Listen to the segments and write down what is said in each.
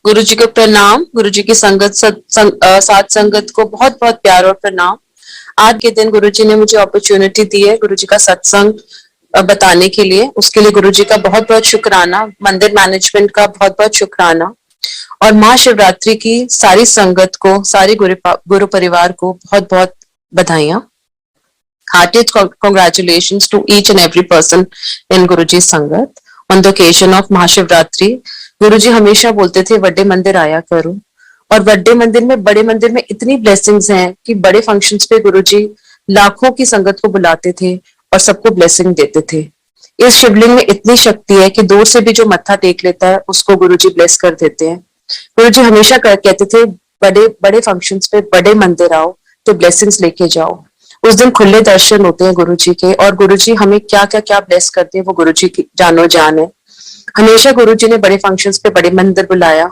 गुरु जी को प्रणाम। गुरु जी की साथ संगत को बहुत बहुत प्यार और प्रणाम। आज के दिन गुरु जी ने मुझे अपॉर्चुनिटी दी है गुरु जी का सत्संग बताने के लिए, उसके लिए गुरु जी का बहुत बहुत शुक्राना। मंदिर मैनेजमेंट का बहुत बहुत शुक्राना। और महाशिवरात्रि की सारी संगत को, सारी गुरु परिवार को बहुत बहुत बधाइयां। Heartiest congratulations to each and every person in Guruji Sangat on the occasion of Mahashivratri. गुरुजी हमेशा बोलते थे बड़े मंदिर आया करो, और बड़े मंदिर में इतनी ब्लेसिंग्स हैं कि बड़े फंक्शंस पे गुरुजी लाखों की संगत को बुलाते थे और सबको ब्लेसिंग देते थे। इस शिवलिंग में इतनी शक्ति है कि दूर से भी जो मत्था टेक लेता है उसको गुरुजी ब्लेस कर देते हैं। गुरुजी हमेशा कहते थे बड़े बड़े फंक्शंस पे बड़े मंदिर आओ तो ब्लेसिंग्स लेके जाओ। उस दिन खुले दर्शन होते हैं गुरुजी के, और गुरुजी हमें क्या क्या क्या ब्लेस करते हैं वो गुरुजी की जानो जान है। हमेशा गुरुजी ने बड़े फंक्शंस पे बड़े मंदिर बुलाया,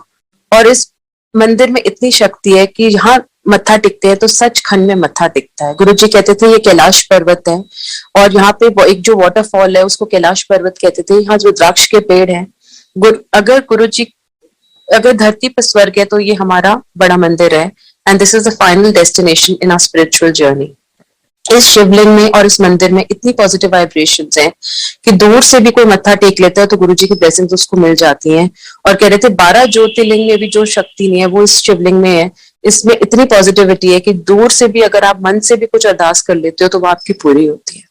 और इस मंदिर में इतनी शक्ति है कि यहाँ मत्था टिकते हैं तो सचखंड में मत्था टिकता है। गुरुजी कहते थे ये कैलाश पर्वत है, और यहाँ पे एक जो वाटरफॉल है उसको कैलाश पर्वत कहते थे। यहाँ जो द्राक्ष के पेड़ है, अगर धरती पर स्वर्ग है तो ये हमारा बड़ा मंदिर है। And this is the final destination in our spiritual journey. इस शिवलिंग में और इस मंदिर में इतनी पॉजिटिव वाइब्रेशंस हैं कि दूर से भी कोई मत्था टेक लेता है तो गुरुजी की ब्लेसिंग्स उसको मिल जाती हैं। और कह रहे थे 12 ज्योतिर्लिंग में भी जो शक्ति नहीं है वो इस शिवलिंग में है। इसमें इतनी पॉजिटिविटी है कि दूर से भी अगर आप मन से भी कुछ अरदास कर लेते हो तो वो आपकी पूरी होती है।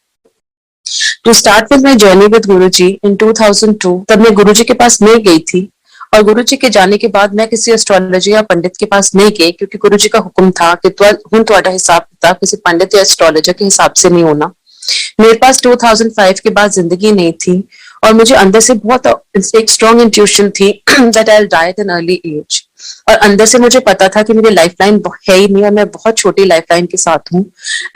To start with my journey with Guruji in 2002, तब मैं गुरुजी के पास नहीं गई थी, और गुरुजी के जाने के बाद मैं किसी एस्ट्रोलॉजी या पंडित के पास नहीं गई, क्योंकि गुरुजी का हुक्म था कि हुन तुम्हारा हिसाब किताब किसी पंडित या एस्ट्रोलॉजर के हिसाब से नहीं होना। मेरे पास 2005 के बाद जिंदगी नहीं थी, और मुझे अंदर से बहुत एक स्ट्रॉन्ग इंट्यूशन थी that I will die at an early age. और अंदर से मुझे पता था कि मेरी लाइफ लाइन है ही नहीं, और मैं बहुत छोटी लाइफ लाइन के साथ हूँ।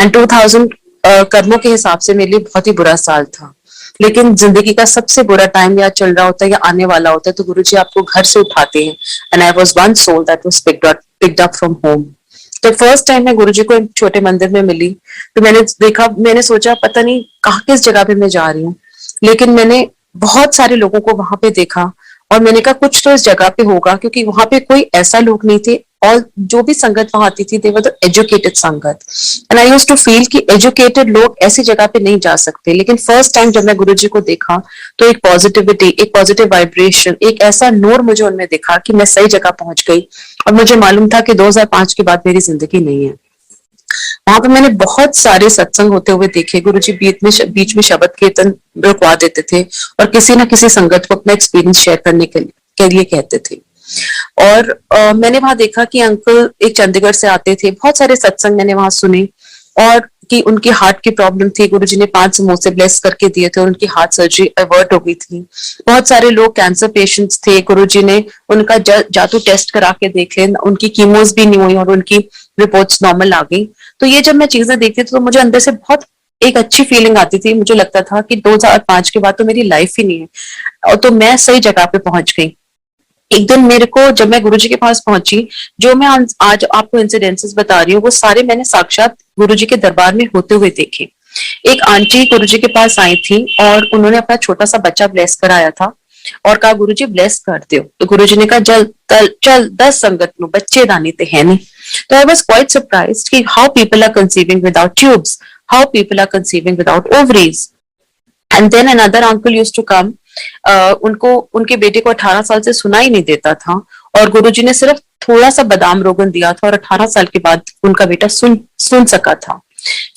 एंड 2000 कर्मों के हिसाब से मेरे लिए बहुत ही बुरा साल था। लेकिन जिंदगी का सबसे बुरा टाइम या चल रहा होता है या आने वाला होता है तो गुरुजी आपको घर से उठाते हैं। And I was one soul that was picked up from home. तो फर्स्ट टाइम मैं गुरुजी को एक छोटे मंदिर में मिली, तो मैंने सोचा पता नहीं कहाँ किस जगह पे मैं जा रही हूँ, लेकिन मैंने बहुत सारे लोगों को वहां पे देखा, और मैंने कहा कुछ तो इस जगह पे होगा, क्योंकि वहां पे कोई ऐसा लोग नहीं थे, और जो भी संगत वहां आती थी they were the educated sangat. And I used to feel कि एजुकेटेड लोग ऐसी जगह पे नहीं जा सकते। लेकिन फर्स्ट टाइम जब मैं गुरुजी को देखा तो एक पॉजिटिविटी, एक पॉजिटिव वाइब्रेशन, एक ऐसा नूर मुझे उनमें दिखा कि मैं सही जगह पहुंच गई। और मुझे मालूम था कि 2005 के बाद मेरी जिंदगी नहीं है। वहां पे मैंने बहुत सारे सत्संग होते हुए देखे। गुरुजी बीच में शब्द कीर्तन रुकवा देते थे, और किसी ना किसी संगत को अपना एक्सपीरियंस शेयर करने के लिए कहते थे। और मैंने वहां देखा कि अंकल एक चंडीगढ़ से आते थे, बहुत सारे सत्संग मैंने वहां सुने, और कि उनकी हार्ट की प्रॉब्लम थी, गुरुजी ने 5 समोसे ब्लेस करके दिए थे और उनकी हार्ट सर्जरी अवर्ट हो गई थी। बहुत सारे लोग कैंसर पेशेंट्स थे, गुरुजी ने उनका जादू टेस्ट करा के देख लिया, उनकी कीमोस भी नहीं हुई और उनकी रिपोर्ट्स नॉर्मल आ गई। तो ये जब मैं चीजें देखती थी तो मुझे अंदर से बहुत एक अच्छी फीलिंग आती थी। मुझे लगता था कि 2005 के बाद तो मेरी लाइफ ही नहीं है, और तो मैं सही जगह पे पहुंच गई। एक दिन मेरे को, जब मैं गुरुजी के पास पहुंची, जो मैं आज आपको इंसिडेंसेस बता रही हूँ वो सारे मैंने साक्षात गुरुजी के दरबार में होते हुए देखे। एक आंटी गुरुजी के पास आई थी और उन्होंने अपना छोटा सा बच्चा ब्लेस कराया था, और कहा गुरुजी ब्लेस कर दो। तो गुरुजी ने कहा चल 10 संगत लो, बच्चे दानी ते है नहीं। तो आई वॉज क्वाइट सरप्राइज्ड कि how people are conceiving without tubes, how people are conceiving without ovaries. And then another uncle used to come. उनको, उनके बेटे को 18 साल से सुना ही नहीं देता था, और गुरुजी ने सिर्फ थोड़ा सा बादाम रोगन दिया था, और 18 साल के बाद उनका बेटा सुन सका था।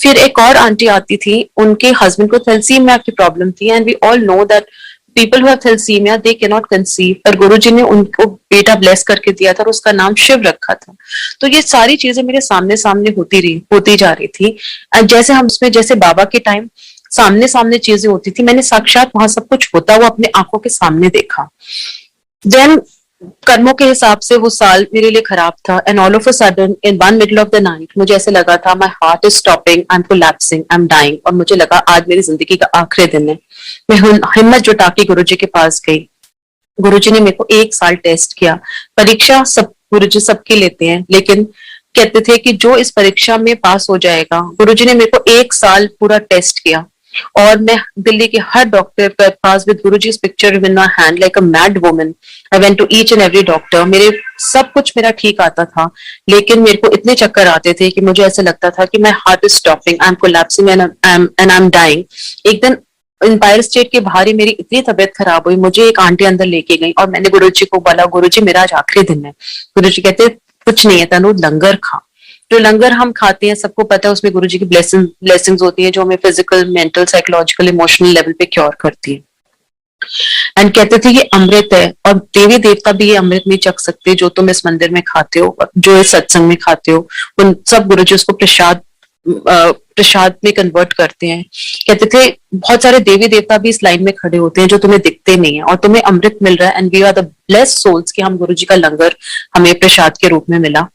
फिर एक और आंटी आती थी, उनके हस्बैंड को थैलेसीमिया की प्रॉब्लम थी, and we all know that people who have thalassemia they can not conceive, पर गुरुजी ने उनको बेटा ब्लेस करके दिया था और उसका नाम शिव रखा था। तो ये सारी चीजें मेरे सामने सामने होती जा रही थी। जैसे हम उसमें, जैसे बाबा के टाइम सामने सामने चीजें होती थी, मैंने साक्षात वहां सब कुछ होता हुआ अपने आंखों के सामने देखा। देन कर्मों के हिसाब से वो साल मेरे लिए खराब था, and all of a sudden in one middle of the night मुझे ऐसे लगा था my heart is stopping, I am collapsing, I am dying, और मुझे लगा आज मेरी जिंदगी का आखिरी दिन है। मैं हिम्मत जुटा के गुरुजी के पास गई। गुरुजी ने मेरे को 1 साल टेस्ट किया। परीक्षा सब गुरुजी सबके लेते हैं, लेकिन कहते थे कि जो इस परीक्षा में पास हो जाएगा, गुरुजी ने मेरे को 1 साल पूरा टेस्ट किया। और मैं दिल्ली के हर डॉक्टर के पास with Guruji's picture in my hand like a mad woman. I went to each and every doctor. मेरे सब कुछ मेरा ठीक आता था, लेकिन मेरे को इतने चक्कर आते थे कि मुझे ऐसे लगता था कि my heart is stopping, I'm collapsing and I'm dying. एक दिन एम्पायर स्टेट के बाहर ही मेरी इतनी तबीयत खराब हुई, मुझे एक आंटी अंदर लेके गई और मैंने गुरुजी को बोला, गुरुजी मेरा आज आखिरी दिन है। गुरुजी कहते कुछ नहीं है तनु, लंगर खा। जो लंगर हम खाते हैं सबको पता है उसमें गुरुजी की ब्लेसिंग्स होती है जो हमें physical, mental, psychological, emotional level पे क्योर करती है। एंड कहते थे ये अमृत है और देवी देवता भी ये अमृत नहीं चख सकते जो तुम इस मंदिर में खाते हो, जो इस सत्संग में खाते हो। उन सब गुरुजी उसको प्रसाद में कन्वर्ट करते हैं। कहते थे बहुत सारे देवी देवता भी इस लाइन में खड़े होते हैं जो तुम्हें दिखते नहीं है और तुम्हें अमृत मिल रहा है and we are the blessed souls कि हम गुरुजी का लंगर हमें प्रसाद के रूप में मिला।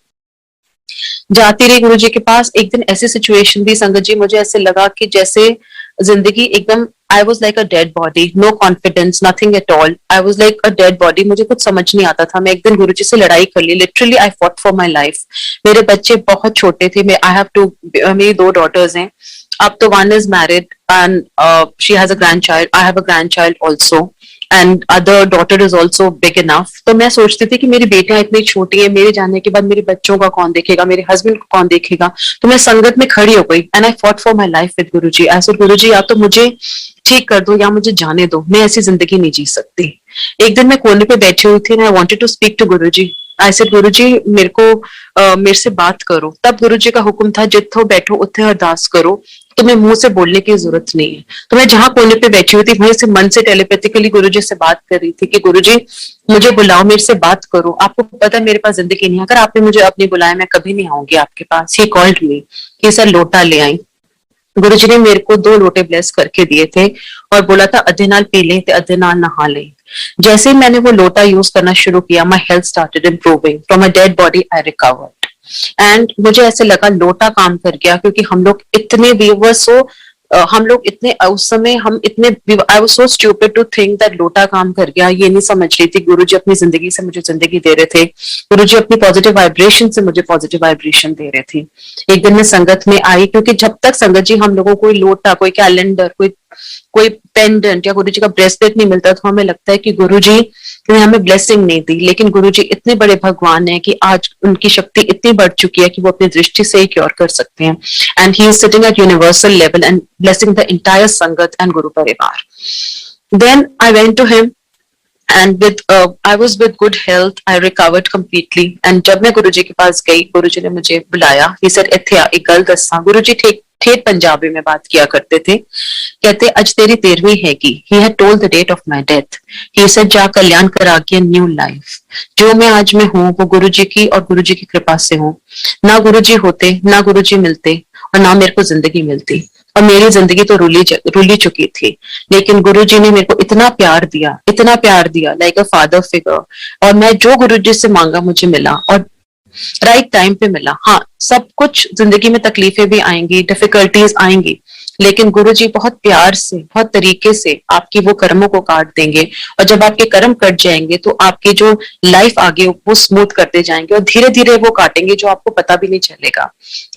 जाती रही गुरुजी के पास। एक दिन ऐसी सिचुएशन भी संगत जी, मुझे ऐसे लगा कि जैसे जिंदगी एकदम I was like a dead body, no confidence, nothing at all. I was like a dead body, मुझे कुछ समझ नहीं आता था। मैं एक दिन गुरुजी से लड़ाई कर ली, literally I fought for my life. मेरे बच्चे बहुत छोटे थे, आई हैव टू, मेरी 2 डॉटर्स हैं। अब तो one is married and she has a grand child, I have a grand child also and other daughter is also big enough. तो मैं सोचती थी कि मेरी बेटियां इतनी छोटी है, मेरे जाने के बाद मेरे बच्चों का कौन देखेगा, मेरे हस्बैंड को कौन देखेगा। तो मैं संगत में खड़ी हो गई and I fought for my life with Guruji. I said Guruji या तो मुझे ठीक कर दो या मुझे जाने दो, मैं ऐसी जिंदगी नहीं जी सकती। एक दिन मैं कोने पे बैठी हुई थी and I wanted to speak to Guruji. I said Guruji मेरे से बात करो। तब गुरुजी का हुक्म था जिथो बैठो उत्थे अरदास करो, तुम्हें मुंह से बोलने की जरूरत नहीं है। तो मैं जहां कोने पे बैठी हुई थी वहीं से मन से टेलीपैथिकली गुरुजी से बात कर रही थी कि गुरुजी मुझे बुलाओ, मेरे से बात करो। आपको पता है मेरे पास जिंदगी नहीं है, अगर आपने मुझे अपनी बुलाया मैं कभी नहीं आऊंगी आपके पास। ही कॉल्ड मी कि सर लोटा ले आई। गुरुजी ने मेरे को 2 लोटे ब्लेस करके दिए थे और बोला था अद्धे नाल पी ले ते अद्धे नाल नहा ले। जैसे ही मैंने वो लोटा यूज करना शुरू किया, my health started improving, from a dead body I recovered. And मुझे ऐसे लगा लोटा काम कर गया, क्योंकि हम लोग इतने हम लोग इतने उस समय हम इतने I was so stupid to think that लोटा काम कर गया। ये नहीं समझ रही थी गुरुजी अपनी जिंदगी से मुझे जिंदगी दे रहे थे, गुरुजी अपनी पॉजिटिव वाइब्रेशन से मुझे पॉजिटिव वाइब्रेशन दे रहे थे। एक दिन मैं संगत में आई, क्योंकि जब तक संगत जी हम लोगों को कोई लोटा, कोई कैलेंडर, कोई पेंडेंट या गुरुजी का ब्रेसलेट नहीं मिलता तो हमें लगता है कि गुरुजी ने हमें ब्लेसिंग नहीं दी। लेकिन गुरुजी इतने बड़े भगवान हैं कि आज उनकी शक्ति इतनी बढ़ चुकी है कि वो अपनी दृष्टि से ही क्योर कर सकते हैं। And he is sitting at universal level and blessing the entire sangat and guru parivar. Then I went to him and I was with good health, I recovered completely। and जब मैं गुरुजी के पास गई, गुरुजी ने मुझे बुलाया। he said इत्थे आ एक गल दसा। गुरुजी ठेठ पंजाबी में बात किया करते थे। कहते अज तेरी 13वीं हैगी। he had told the date of my death। he said जा कल्याण करा के न्यू लाइफ। जो मैं आज में हूँ वो गुरुजी की और गुरुजी की कृपा से हूँ। ना गुरुजी होते, ना गुरुजी मिलते और ना मेरे को जिंदगी मिलती, और मेरी जिंदगी तो रुली चुकी थी। लेकिन गुरुजी ने मेरे को इतना प्यार दिया लाइक अ फादर फिगर। और मैं जो गुरुजी से मांगा मुझे मिला और राइट टाइम पे मिला। हाँ, सब कुछ जिंदगी में तकलीफें भी आएंगी, डिफिकल्टीज आएंगी, लेकिन गुरुजी बहुत प्यार से, बहुत तरीके से आपकी वो कर्मों को काट देंगे। और जब आपके कर्म कट जाएंगे तो आपकी जो लाइफ आगे वो स्मूथ करते जाएंगे और धीरे धीरे वो काटेंगे जो आपको पता भी नहीं चलेगा।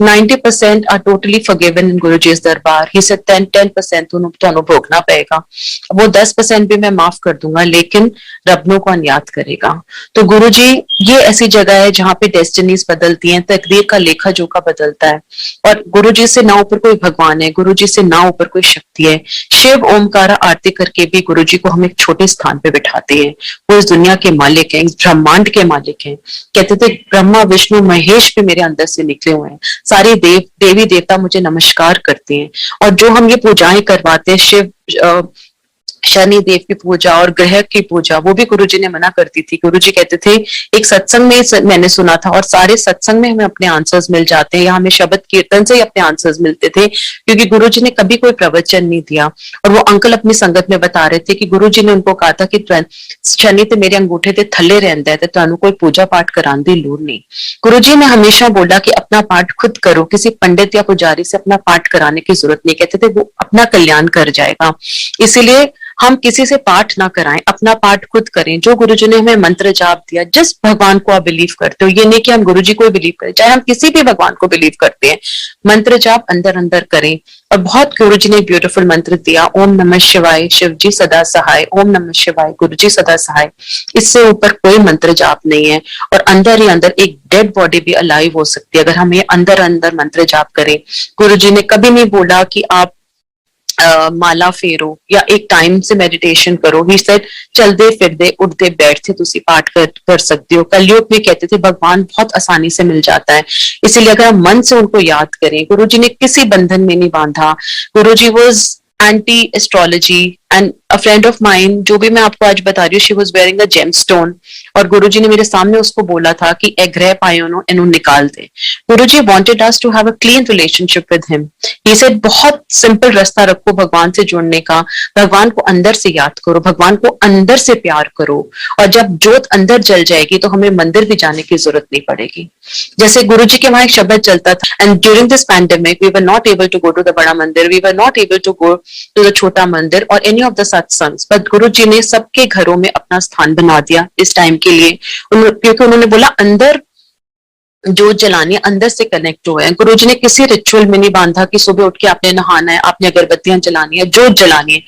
90% आर टोटली फॉरगिवन इन गुरुजी's दरबार। ही सेड 10% ਤੁਹਾਨੂੰ भोगना पड़ेगा, वो 10% भी मैं माफ कर दूंगा, लेकिन रब नो को याद करेगा। तो गुरुजी ये ऐसी जगह है जहाँ पे डेस्टिनीज बदलती हैं, तकदीर का लेखा जोखा बदलता है। और गुरुजी से ना ऊपर कोई भगवान है, गुरुजी से ना ऊपर कोई शक्ति है। शिव ओमकारा आरती करके भी गुरुजी को हम एक छोटे स्थान पे बिठाते हैं। वो इस दुनिया के मालिक हैं, इस ब्रह्मांड के मालिक हैं। कहते थे ब्रह्मा विष्णु महेश भी मेरे अंदर से निकले हुए हैं। सारे देवी देवता मुझे नमस्कार करते हैं। और जो हम ये पूजाएं करवाते हैं, शिव शनि देव की पूजा और ग्रह की पूजा, वो भी गुरुजी ने मना करती थी। गुरुजी कहते थे, एक सत्संग में मैंने सुना था, और सारे सत्संग में हमें अपने आंसर्स मिल जाते हैं, या हमें शब्द कीर्तन से ही अपने आंसर्स मिलते थे, क्योंकि गुरुजी ने कभी कोई प्रवचन नहीं दिया। और वो अंकल अपनी संगत में बता रहे थे कि गुरुजी ने उनको कहा था कि शनि ते मेरे अंगूठे ते थले रहंदा है, तुहानू कोई पूजा पाठ कराने की लोड़ नहीं। गुरुजी ने हमेशा बोला कि अपना पाठ खुद करो, किसी पंडित या पुजारी से अपना पाठ कराने की जरूरत नहीं। कहते थे वो अपना कल्याण कर जाएगा। इसीलिए हम किसी से पाठ ना कराएं, अपना पाठ खुद करें। जो गुरुजी ने हमें मंत्र जाप दिया, जिस भगवान को आप बिलीव करते हो, ये नहीं कि हम गुरुजी को बिलीव करें, चाहे हम किसी भी भगवान को बिलीव करते हैं, मंत्र जाप अंदर अंदर करें। और बहुत गुरुजी ने ब्यूटीफुल मंत्र दिया, ओम नमः शिवाय, शिव जी सदा सहाय, ओम नमः शिवाय, गुरु जी सदा सहाय। इससे ऊपर कोई मंत्र जाप नहीं है। और अंदर ही अंदर एक डेड बॉडी भी अलाइव हो सकती है अगर हम ये अंदर अंदर मंत्र जाप करें। गुरुजी ने कभी नहीं बोला कि आप माला फेरो या एक टाइम से मेडिटेशन करो। ही सेड चलते फिरते उठते बैठते तुसी पाठ कर सकते हो। कलयुग में कहते थे भगवान बहुत आसानी से मिल जाता है, इसीलिए अगर हम मन से उनको याद करें। गुरुजी ने किसी बंधन में नहीं बांधा। Guruji was anti astrology and a friend of mine, जो भी मैं आपको आज बता रही हूँ, she was wearing a gemstone, और गुरुजी ने मेरे सामने उसको बोला था कि ए ग्रह पायोनो इन्हों निकाल दे। Guruji wanted us to have a clean relationship with him. He said बहुत सिंपल रास्ता रखो भगवान से जुड़ने का, भगवान को अंदर से याद करो, भगवान को अंदर से प्यार करो, और जब जोत अंदर जल जाएगी तो हमें मंदिर भी जाने की जरूरत नहीं पड़ेगी। जैसे गुरुजी के वहां एक शब्द चलता था, and during this pandemic we were not able to go to the Bada Mandir, we were not able to go to the Chhota Mandir और any of the satsangs, but Guruji ने सबके घरों में अपना स्थान बना दिया इस टाइम के लिए, क्योंकि उन्होंने बोला अंदर जोत जलानी है, अंदर से कनेक्ट हुए हैं। गुरुजी ने किसी रिचुअल में नहीं बांधा कि सुबह उठ के आपने नहाना है, आपने अगरबत्तियां जलानी है, जोत जलानी है।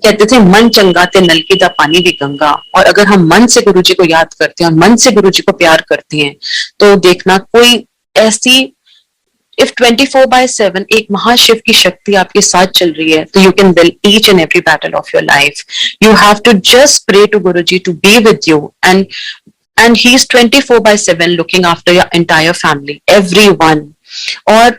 कहते थे मन चंगा ते नल की दा पानी भी गंगा। और अगर हम मन से गुरुजी को याद करते हैं और मन से गुरुजी को प्यार करते हैं, तो देखना कोई ऐसी इफ 24/7 एक महाशिव की शक्ति आपके साथ चल रही है, तो you can win each and every battle of your life. You have to just pray to Guruji to be with you, and he is 24/7 looking after your entire family, everyone. और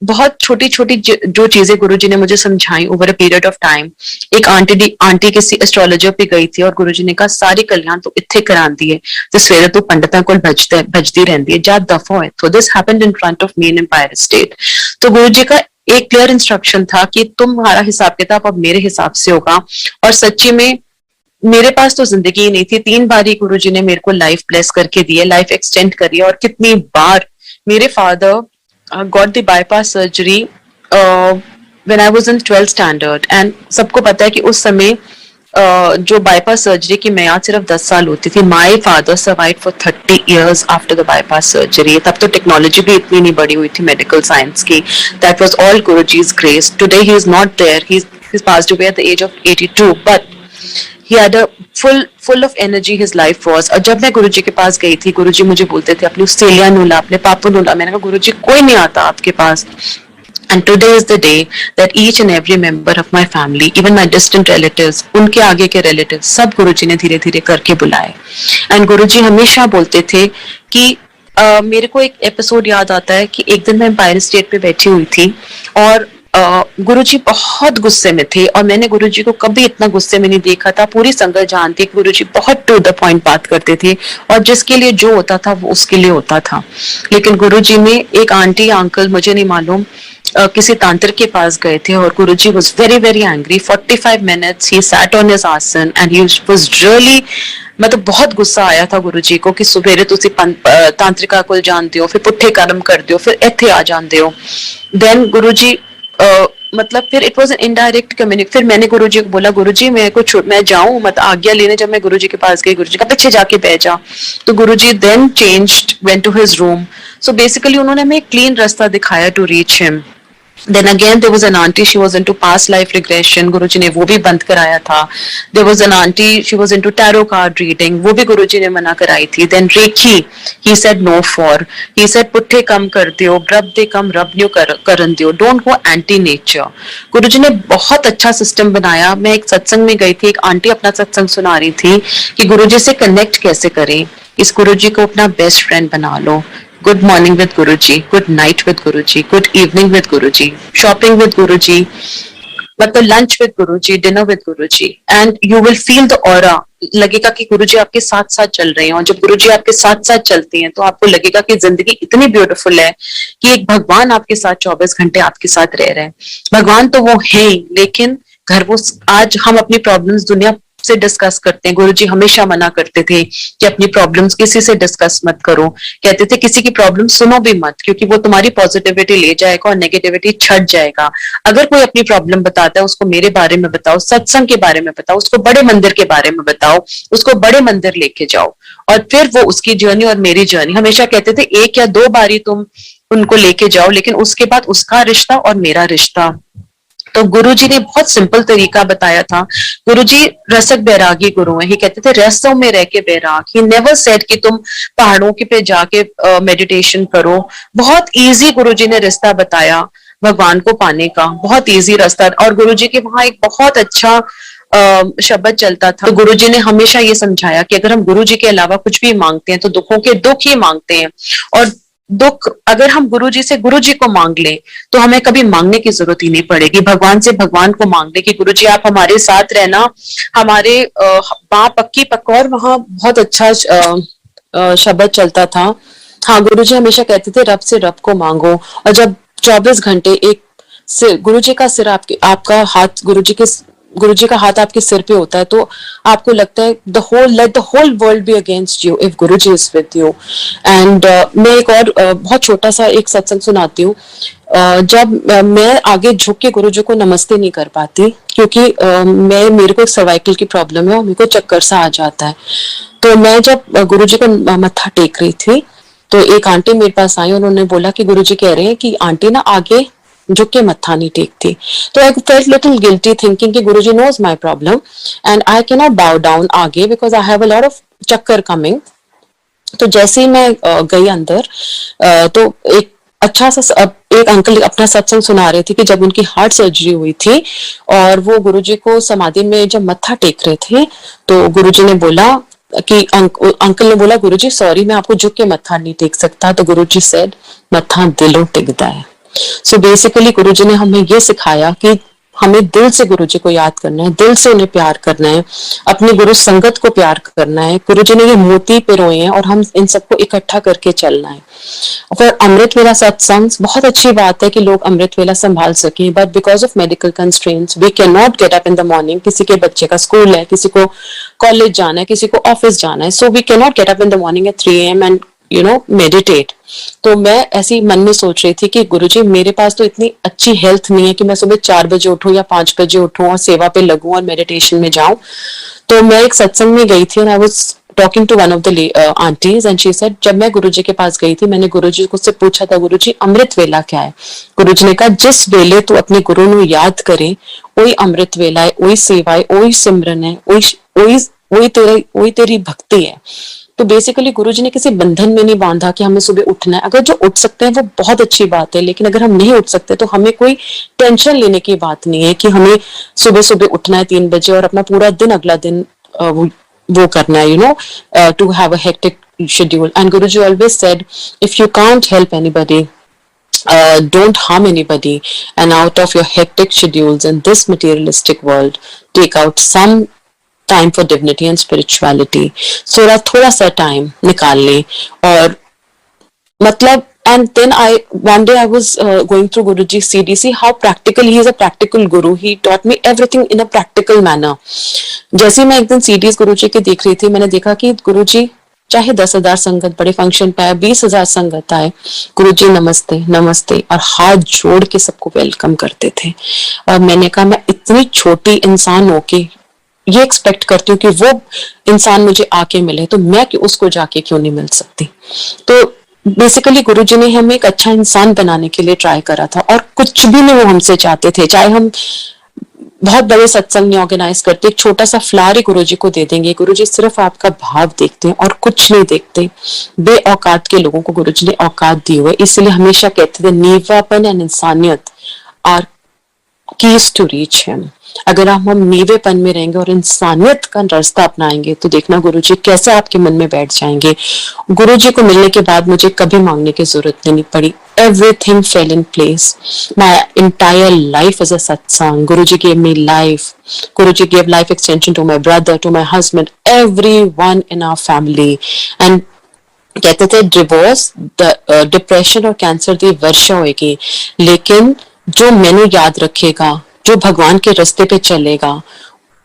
बहुत छोटी छोटी जो चीजें गुरुजी ने मुझे समझाई over a period of time. एक आंटी किसी एस्ट्रोलॉजर पे गई थी और गुरुजी ने कहा सारी कल्याण तो इत्थे करांदी है ते सवेरे तू पंडितां कोल भजदी रहंदी है, जा दफा है। तो this happened in front of me in Empire State. तो गुरुजी का एक क्लियर इंस्ट्रक्शन था कि तुम्हारा हिसाब किताब अब मेरे हिसाब से होगा। और सच्ची में मेरे पास तो जिंदगी ही नहीं थी। 3 बार ही गुरुजी ने मेरे को लाइफ ब्लेस करके दी है, लाइफ एक्सटेंड करी है। और कितनी बार मेरे father got the bypass surgery when I was in 12th standard, and सबको पता है कि उस समय जो बाईपास सर्जरी की मियाद सिर्फ 10 साल होती थी। My father survived for 30 years after the bypass surgery. तब तो टेक्नोलॉजी भी इतनी नहीं बड़ी हुई थी मेडिकल साइंस की। That was all Guruji's grace. Today he is not there, he is passed away at the age of 82, but he had a full of energy his life was। और जब मैं गुरुजी के पास गई थी, गुरुजी मुझे बोलते थे अपनी सेलिया नूला, अपने पापू नूला। मैंने कहा गुरुजी कोई नहीं आता आपके पास। And today is the day that each and every member of my family, even my distant relatives, उनके आगे के relatives, सब गुरुजी ने धीरे धीरे करके बुलाए। And गुरुजी हमेशा बोलते थे कि मेरे को एक एपिसोड याद आता है कि एक दिन मैं एम्पायर स्टेट पे बैठी हुई थी और गुरुजी बहुत गुस्से में थे, और मैंने गुरुजी को कभी इतना गुस्से में नहीं देखा था। पूरी संगत जानती है कि गुरुजी बहुत टू द पॉइंट बात करते थे, और जिसके लिए जो होता था वो उसके लिए होता था। लेकिन गुरुजी ने एक आंटी या अंकल, मुझे नहीं मालूम, किसी तांत्रिक के पास गए थे और Guruji was very very angry. 45 minutes he sat on his asan and he was really, मतलब बहुत गुस्सा आया था गुरुजी को कि सुबेरे तुसी तांत्रिका को जानते हो, फिर पुट्ठे कर्म करते हो, फिर इत्थे आ जाते हो। देन गुरुजी मतलब फिर इट वाज एन इनडायरेक्ट कम्युनिक। फिर मैंने गुरुजी को बोला गुरुजी मैं जाऊं, मत आज्ञा लेने। जब मैं गुरुजी के पास गई, गुरुजी का पीछे जाके बैठ जा। तो Guruji then changed, went to his room. So basically उन्होंने हमें एक क्लीन रास्ता दिखाया to reach him. Then again there was an auntie, she was into past life regression, गुरुजी ने वो भी बंद कराया था। There was an auntie, she was into tarot card reading, वो भी गुरुजी ने मना कराई थी। Then Reiki, he said no for, he said पुट्ठे कम कर दियो, रब दे कम रब न्यू करन दियो, don't go anti nature। गुरुजी ने बहुत अच्छा सिस्टम बनाया। मैं एक सत्संग में गई थी, एक आंटी अपना सत्संग सुना रही थी कि गुरुजी से कनेक्ट कैसे करें। इस गुरुजी को अपना बेस्ट फ्रेंड बना लो। Good morning with Guruji, good night with Guruji, good evening with Guruji, shopping with Guruji, मतलब lunch with Guruji, dinner with Guruji, and you will feel the aura। लगेगा कि गुरुजी आपके साथ साथ चल रहे हैं, और जब गुरुजी आपके साथ साथ चलते हैं तो आपको लगेगा कि जिंदगी इतनी ब्यूटीफुल है कि एक भगवान आपके साथ 24 घंटे आपके साथ रह रहे हैं। भगवान तो वो है, लेकिन घर वो आज हम अपनी प्रॉब्लम्स दुनिया सबसे डिस्कस करते हैं। गुरुजी हमेशा मना करते थे कि अपनी प्रॉब्लम्स किसी से डिस्कस मत करो, कहते थे किसी की प्रॉब्लम सुनो भी मत, क्योंकि वो तुम्हारी पॉजिटिविटी ले जाएगा और नेगेटिविटी छट जाएगा। अगर कोई अपनी प्रॉब्लम बताता है, उसको मेरे बारे में बताओ, सत्संग के बारे में बताओ, उसको बड़े मंदिर के बारे में बताओ, उसको बड़े मंदिर लेके जाओ, और फिर वो उसकी जर्नी और मेरी जर्नी, हमेशा कहते थे एक या दो बारी तुम उनको लेके जाओ, लेकिन उसके बाद उसका रिश्ता और मेरा रिश्ता। तो गुरुजी ने बहुत सिंपल तरीका बताया था। गुरुजी रसक बैरागी गुरु है। ही कहते थे रसों में रह के बैराग। ही नेवर सेड कि तुम पहाड़ों के पे जाके मेडिटेशन करो। बहुत इजी गुरुजी ने रास्ता बताया भगवान को पाने का, बहुत इजी रास्ता। और गुरुजी के वहां एक बहुत अच्छा शब्द चलता था। तो गुरुजी ने हमेशा ये समझाया कि अगर हम गुरुजी के अलावा कुछ भी मांगते हैं तो दुखों के दुख ही मांगते हैं, और दुख अगर हम गुरुजी से गुरुजी को मांग ले तो हमें कभी मांगने की जरूरत ही नहीं पड़ेगी। भगवान से भगवान को मांग ले कि गुरुजी आप हमारे साथ रहना, हमारे बाँ पक्की पक्का। और वहां बहुत अच्छा शब्द चलता था। हाँ, गुरुजी हमेशा कहते थे रब से रब को मांगो। और जब 24 घंटे एक गुरुजी का सिर आपका हाथ गुरुजी का हाथ आपके सिर पे होता है, तो आपको लगता है let the whole world be against you if Guruji is with you. And मैं एक और बहुत छोटा सा एक सत्संग सुनाती हूँ। जब मैं आगे झुक के गुरुजी को नमस्ते नहीं कर पाती, क्योंकि मेरे को एक सर्वाइकल की प्रॉब्लम है और मेरे को चक्कर सा आ जाता है। तो मैं जब गुरुजी को मत्था टेक रही थी, तो एक आंटी मेरे पास आई, उन्होंने बोला कि गुरुजी कह रहे हैं कि आंटी ना आगे झुक के मत्था नहीं टेकती। तो I felt little guilty thinking कि Guruji knows my problem and I can not bow down आगे because I have a lot of chakkar coming. तो जैसे ही मैं गई अंदर, तो एक अच्छा सा एक अंकल अपना सत्संग सुना रहे थे कि जब उनकी हार्ट सर्जरी हुई थी और वो गुरुजी को समाधि में जब मत्था टेक रहे थे, तो गुरुजी ने बोला कि अंकल ने बोला गुरुजी सॉरी मैं आपको झुक के मत्था नहीं टेक सकता। तो गुरुजी सेड मत्था दिलों टिकदा है। सो बेसिकली गुरुजी ने हमें ये सिखाया कि हमें दिल से गुरुजी को याद करना है, दिल से उन्हें प्यार करना है, अपनी गुरु संगत को प्यार करना है। गुरुजी ने ये मोती पिरोए हैं और हम इन सबको इकट्ठा करके चलना है। और अमृत वेला सत्संग बहुत अच्छी बात है कि लोग अमृत वेला संभाल सकें, but because of medical constraints we can not get up in the morning. किसी के बच्चे का स्कूल है, किसी को कॉलेज जाना है, किसी को ऑफिस जाना है, so we can not get up in the morning at 3 AM and meditate. तो मैं ऐसी मन में सोच रही थी कि गुरुजी मेरे पास तो इतनी अच्छी हेल्थ नहीं है कि मैं सुबह 4 बजे उठूं या 5 बजे उठूं और सेवा पे लगूं और मेडिटेशन में जाऊं। तो मैं एक सत्संग में गई थी and I was talking to one of the aunties and she said, जब मैं गुरुजी के पास गई थी मैंने गुरुजी को से पूछा था गुरुजी अमृत वेला क्या है। गुरुजी ने कहा जिस वेले तू अपने गुरु ਨੂੰ याद करे वही अमृत वेला है, वही सेवा है, वही सिमरन है, वही तेरी भक्ति है। तो बेसिकली गुरुजी ने किसी बंधन में नहीं बांधा कि हमें सुबह उठना है। अगर जो उठ सकते हैं वो बहुत अच्छी बात है, लेकिन अगर हम नहीं उठ सकते तो हमें कोई टेंशन लेने की बात नहीं है कि हमें सुबह सुबह उठना है 3 बजे और अपना पूरा दिन अगला दिन वो करना है, to have a hectic schedule. And Guruji always said if you can't help anybody, don't harm anybody, and out of your hectic schedules in this materialistic world take out some time for divinity and spirituality। थोड़ा सा time निकाल ले। और मतलब and then one day I was going through Guruji's CDC, how practical he is, a practical guru, he taught me everything in a practical manner। जैसे मैं एक दिन CDs गुरुजी के देख रही थी, मैंने देखा कि गुरुजी चाहे 10,000 संगत बड़े फंक्शन पे आए, 20,000 संगत आए, गुरुजी नमस्ते नमस्ते और हाथ जोड़ के सबको वेलकम करते थे। और मैंने कहा मैं इतनी छोटी इंसान होके ये एक्सपेक्ट करती हूँ कि वो इंसान मुझे आके मिले, तो मैं उसको जाके क्यों नहीं मिल सकती। तो बेसिकली गुरुजी ने हमें एक अच्छा इंसान बनाने के लिए ट्राई करा था, और कुछ भी नहीं वो हमसे चाहते थे। चाहे हम बहुत बड़े सत्संग नहीं ऑर्गेनाइज करते, एक छोटा सा फ्लावर गुरुजी को दे देंगे, गुरुजी सिर्फ आपका भाव देखते हैं और कुछ नहीं देखते। बे औकात के लोगों को गुरुजी ने औकात दी हुई है, इसलिए हमेशा कहते थे neevapan and insaniyat are keys to reach him. अगर हम नीवेपन में रहेंगे और इंसानियत का रास्ता अपनाएंगे तो देखना गुरुजी कैसे आपके मन में बैठ जाएंगे। गुरुजी को मिलने के बाद मुझे कभी मांगने की जरूरत नहीं पड़ी। Everything fell in place. My entire life is a satsang. Guruji gave me life. Guruji gave life extension to my brother, to my husband, everyone in our family. And कहते थे डिवोर्स, डिप्रेशन और cancer की वर्षा होगी, लेकिन जो मैंने याद रखेगा, जो भगवान के रास्ते पे चलेगा,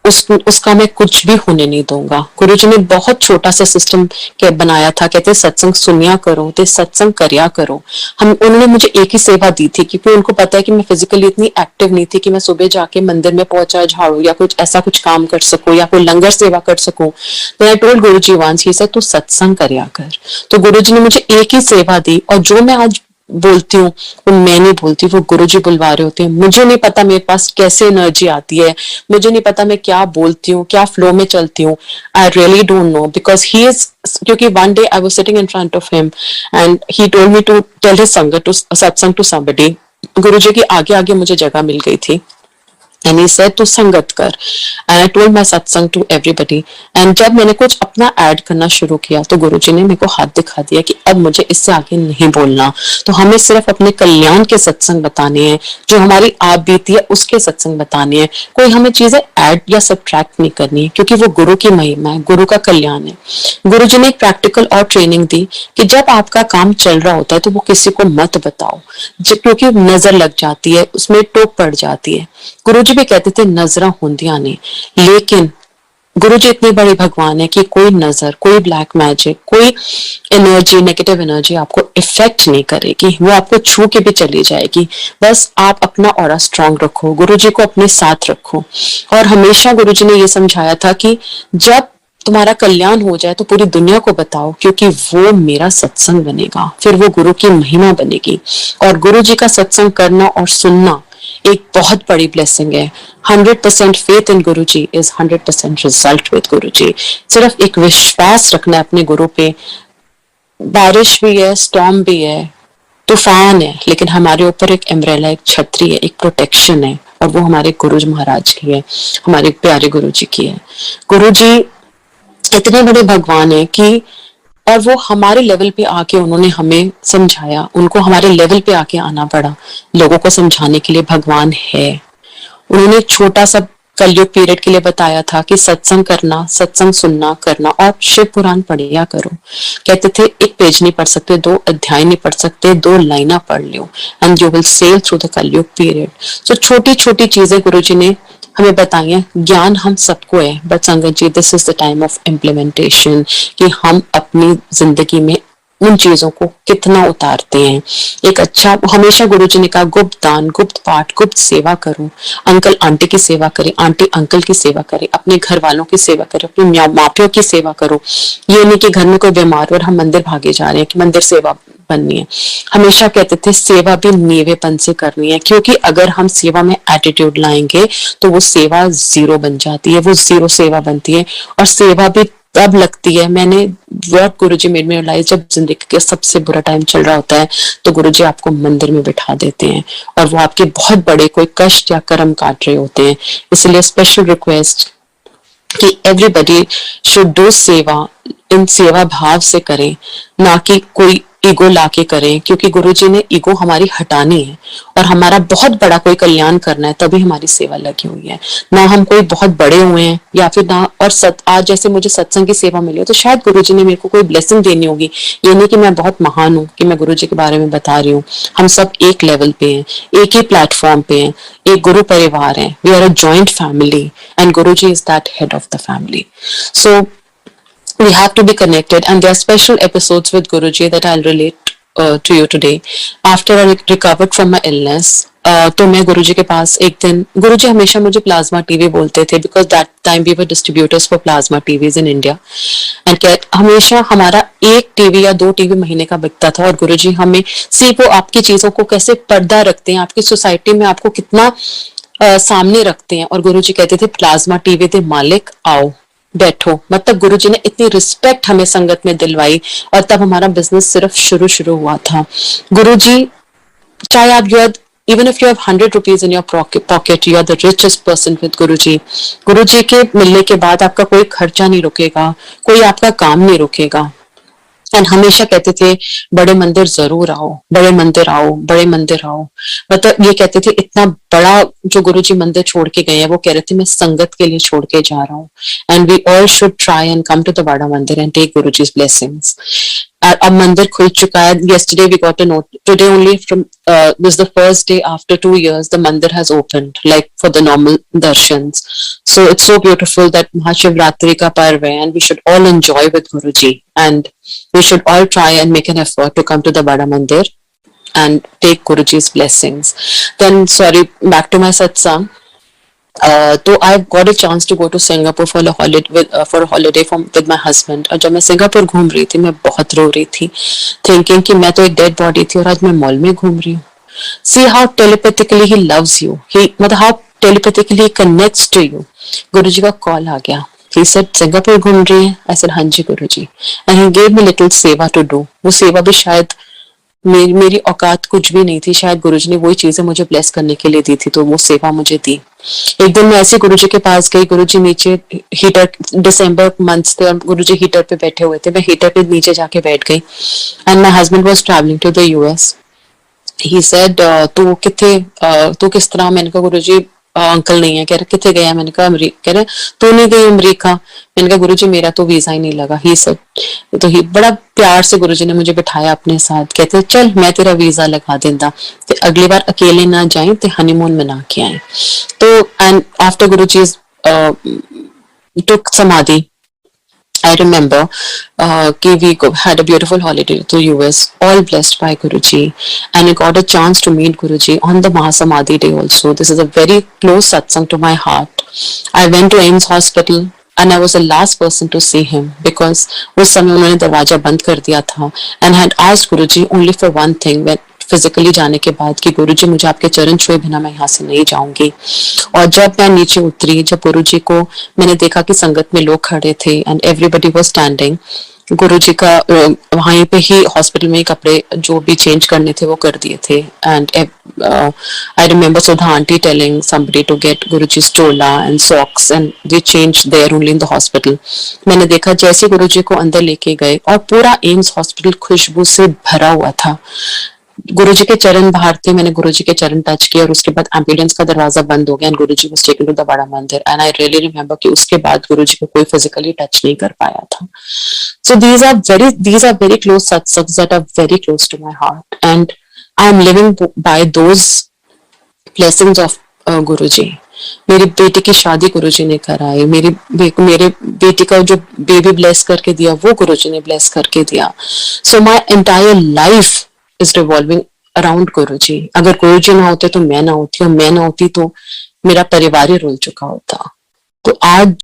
उसका मैं कुछ भी होने नहीं दूंगा। गुरुजी ने बहुत छोटा सा सिस्टम के बनाया था, कहते सत्संग सुनिया करो, ते सत्संग करया करो। हम उन्होंने मुझे एक ही सेवा दी थी, क्योंकि उनको पता है कि मैं फिजिकली इतनी एक्टिव नहीं थी कि मैं सुबह जाके मंदिर में पहुंचा झाड़ू या कुछ ऐसा कुछ काम कर सकूं या कोई लंगर सेवा कर सकूं। तो I told Guruji once, he said तू सत्संग करया कर। तो गुरुजी ने मुझे एक ही सेवा दी, और जो मैं आज बोलती हूँ वो मैं नहीं बोलती, वो गुरुजी बुलवा रहे होते हैं। मुझे नहीं पता मेरे पास कैसे एनर्जी आती है, मुझे नहीं पता मैं क्या बोलती हूँ, क्या फ्लो में चलती हूँ। I really don't know, because he is, क्योंकि one day I was sitting in front of him and he told me to tell his sangat to satsang to somebody. Guruji के आगे आगे मुझे जगह मिल गई थी, एंड ही सेड तू संगत कर, एंड आई टोल्ड माय सत्संग टू एवरीबडी। एंड जब मैंने कुछ अपना ऐड करना शुरू किया तो गुरुजी ने मेरे को हाथ दिखा दिया कि अब मुझे इससे आगे नहीं बोलना, तो हमें सिर्फ अपने कल्याण के सत्संग बताने हैं, जो हमारी आप बीती है उसके सत्संग बताने हैं। कोई हमें चीजें ऐड या सब्ट्रैक्ट नहीं करनी है, क्योंकि वो गुरु की महिमा है, गुरु का कल्याण है। गुरुजी ने एक प्रैक्टिकल और ट्रेनिंग दी कि जब आपका काम चल रहा होता है तो वो किसी को मत बताओ, क्योंकि नजर लग जाती है, उसमें टोक पड़ जाती है। गुरुजी भी कहते थे नजरा होंदियां ने, लेकिन गुरुजी इतने बड़े भगवान है कि कोई नजर, कोई ब्लैक मैजिक, कोई एनर्जी, नेगेटिव एनर्जी आपको इफेक्ट नहीं करेगी, वो आपको छू के भी चली जाएगी। बस आप अपना ऑरा स्ट्रांग रखो, गुरुजी को अपने साथ रखो। और हमेशा गुरुजी ने ये समझाया था कि जब तुम्हारा कल्याण हो जाए तो पूरी दुनिया को बताओ, क्योंकि वो मेरा सत्संग बनेगा, फिर वो गुरु की महिमा बनेगी। और गुरु जी का सत्संग करना और सुनना एक बहुत बड़ी ब्लेसिंग है। 100% faith in Guru ji is 100% result with गुरु जी। सिर्फ एक विश्वास रखना है अपने गुरु पे। बारिश भी है, स्टॉर्म भी है, तूफान है, लेकिन हमारे ऊपर एक एम्ब्रेला, एक छतरी है, एक प्रोटेक्शन है, और वो हमारे गुरु जी महाराज की है, हमारे प्यारे गुरु जी की है। गुरु जी इतने बड़े भगवान है कि, और वो हमारे लेवल पे आके उन्होंने हमें समझाया, उनको हमारे लेवल पे आके आना पड़ा लोगों को समझाने के लिए भगवान है। उन्होंने छोटा सा कलयुग पीरियड के लिए बताया था कि सत्संग करना, सत्संग सुनना करना, और शिव पुराण पढ़िया करो। कहते थे एक पेज नहीं पढ़ सकते, 2 अध्याय नहीं पढ़ सकते, 2 लाइना पढ़ लो and you will sail through the Kalyug period. So छोटी छोटी चीजें गुरुजी ने हमें बताई है। ज्ञान हम सबको है, but sangat ji this is the time of implementation, कि हम अपनी जिंदगी में उन चीजों को कितना उतारते हैं। एक अच्छा, हमेशा गुरुजी ने कहा गुप्त दान, गुप्त पाठ, गुप्त सेवा करो। अंकल आंटी की सेवा करें, आंटी अंकल की सेवा करें, अपने घर वालों की सेवा करें, अपने माँ प्यों की सेवा करो। ये नहीं कि घर में कोई बीमार हो और हम मंदिर भागे जा रहे हैं कि मंदिर सेवा बननी है। हमेशा कहते थे सेवा भी नीवेपन से करनी है, क्योंकि अगर हम सेवा में एटीट्यूड लाएंगे तो वो सेवा जीरो बन जाती है, वो जीरो सेवा बनती है। और सेवा भी तब लगती है, मैंने वर्ड गुरुजी मेड मी रियलाइज, जब जिंदगी का सबसे बुरा टाइम चल रहा होता है तो गुरुजी आपको मंदिर में बिठा देते हैं, और वो आपके बहुत बड़े कोई कष्ट या कर्म काट रहे होते हैं। इसलिए स्पेशल रिक्वेस्ट कि एवरीबडी शुड डू सेवा, इन सेवा भाव से करें, ना कि कोई ईगो लाके करें, क्योंकि गुरुजी ने ईगो हमारी हटानी है और हमारा बहुत बड़ा कोई कल्याण करना है, तभी हमारी सेवा लगी हुई है। ना हम कोई बहुत बड़े हुए हैं या फिर ना, और आज जैसे मुझे सत्संग की सेवा मिली है तो शायद गुरुजी ने मेरे को कोई ब्लेसिंग देनी होगी। ये नहीं कि मैं बहुत महान हूँ कि मैं गुरुजी के बारे में बता रही हूँ। हम सब एक लेवल पे हैं, एक ही प्लेटफॉर्म पे हैं, एक गुरु परिवार है। We are a joint family and Guruji is that head of the family. So we have to be connected, and there are special episodes with Guruji that I'll relate to you today. After I recovered from my illness, तो मैं गुरुजी के पास एक दिन, गुरुजी हमेशा मुझे plasma TV बोलते थे, because that time we were distributors for plasma TVs in India, and हमेशा हमारा एक टीवी या 2 टीवी महीने का बिकता था। और गुरुजी हमें वो आपकी चीजों को कैसे पर्दा रखते हैं, आपकी सोसाइटी में आपको कितना सामने रखते हैं। और गुरुजी कहते थे प्लाज्मा टीवी दे मालिक आओ बैठो। मतलब गुरुजी ने इतनी रिस्पेक्ट हमें संगत में दिलवाई, और तब हमारा बिजनेस सिर्फ शुरू हुआ था। गुरुजी, चाहे आप even if you have 100 rupees in your pocket, you are the richest person with गुरुजी। गुरुजी के मिलने के बाद आपका कोई खर्चा नहीं रुकेगा, कोई आपका काम नहीं रुकेगा। एंड हमेशा कहते थे बड़े मंदिर जरूर आओ, बड़े मंदिर आओ, बड़े मंदिर आओ। मतलब ये कहते थे इतना बड़ा जो गुरुजी मंदिर छोड़ के गए हैं, वो कह रहे थे मैं संगत के लिए छोड़ के जा रहा हूँ, and we all should try and come to the Bada Mandir and take Guruji's blessings. अब मंदिर खुल चुका है. Yesterday we got a note. Today only from this is the first day after 2 years the mandir has opened, like for the normal darshans. So it's so beautiful that Mahashivratri ka parv hai, and we should all enjoy with Guruji, and we should all try and make an effort to come to the Bada Mandir and take Guruji's blessings. Then, sorry, back to my satsang. तो I got a chance to go to Singapore for for holiday with my husband. और जब मैं Singapore घूम रही थी मैं बहुत रो रही थी, थिंकिंग कि मैं तो एक डेड बॉडी थी और आज मैं मॉल में घूम रही हूँ. See how telepathically he loves you, he मतलब how telepathically connects to you. Guruji का कॉल आ गया. He said, सिंगापुर घूम रही है? I said, हाँ जी गुरुजी. And he gave me little सेवा to do. वो सेवा भी शायद मेरी औकात कुछ भी नहीं थी, शायद गुरुजी ने वही चीजें मुझे ब्लेस करने के लिए दी थी, तो वो सेवा मुझे दी. एक दिन मैं ऐसे गुरुजी के पास गई. गुरुजी नीचे हीटर, दिसंबर मंथ्स थे और गुरुजी हीटर पे बैठे हुए थे. मैं हीटर पे नीचे जाके बैठ गई. And my husband was travelling to the US. He said, तू किथे, तू किस तरह? मैंने कहा गुरुजी अंकल नहीं है. कह रहे किथे गया? मैंने कहा कह रहे तू नहीं गई अमेरिका? मैंने कहा गुरुजी मेरा तो वीजा ही नहीं लगा. ही सेड, तो ही बड़ा प्यार से गुरुजी ने मुझे बिठाया अपने साथ. कहते चल मैं तेरा वीजा लगा देंदा, ते अगली बार अकेले ना जाए, ते हनीमून मना के आए. तो and after Guruji took samadhi, I remember we had a beautiful holiday to US, all blessed by Guruji, and I got a chance to meet Guruji on the Mahasamadhi day also. This is a very close satsang to my heart. I went to AIIMS hospital and I was the last person to see him because उस समय उन्होंने दरवाजा बंद कर दिया था, and had asked Guruji only for one thing when physically जाने के बाद कि गुरुजी मुझे आपके चरण छुए बिना मैं यहाँ से नहीं जाऊंगी. और जब मैं नीचे उतरी, जब गुरुजी को मैंने देखा कि संगत में लोग खड़े थे एंड एवरीबडी वाज स्टैंडिंग, गुरुजी का वहीं पे ही हॉस्पिटल में कपड़े जो भी चेंज करने थे वो कर दिए थे. And I remember Sudha aunty telling somebody to get Guruji stole and socks and they change there only in the hospital. मैंने देखा जैसे गुरुजी को अंदर लेके गए और पूरा एम्स हॉस्पिटल खुशबू से भरा हुआ था. गुरुजी के चरण बाहर थे, मैंने गुरुजी के चरण टच किया और उसके बाद एम्बुलेंस का दरवाजा बंद हो गया and Guruji was taken to the Bada Mandir. And I really remember कि उसके बाद गुरुजी को कोई फिजिकली टच नहीं कर पाया था. So these are very close satsangs that are very close to my heart, and I am living by those blessings of Guruji. मेरी बेटी की शादी गुरुजी ने कराई. मेरे बेटी का जो बेबी ब्लेस करके दिया वो गुरुजी ने ब्लेस करके दिया. So my entire life is revolving around गुरुजी. अगर गुरुजी ना होते तो मैं ना होती, और मैं ना होती तो मेरा परिवार ही रुल चुका होता. तो आज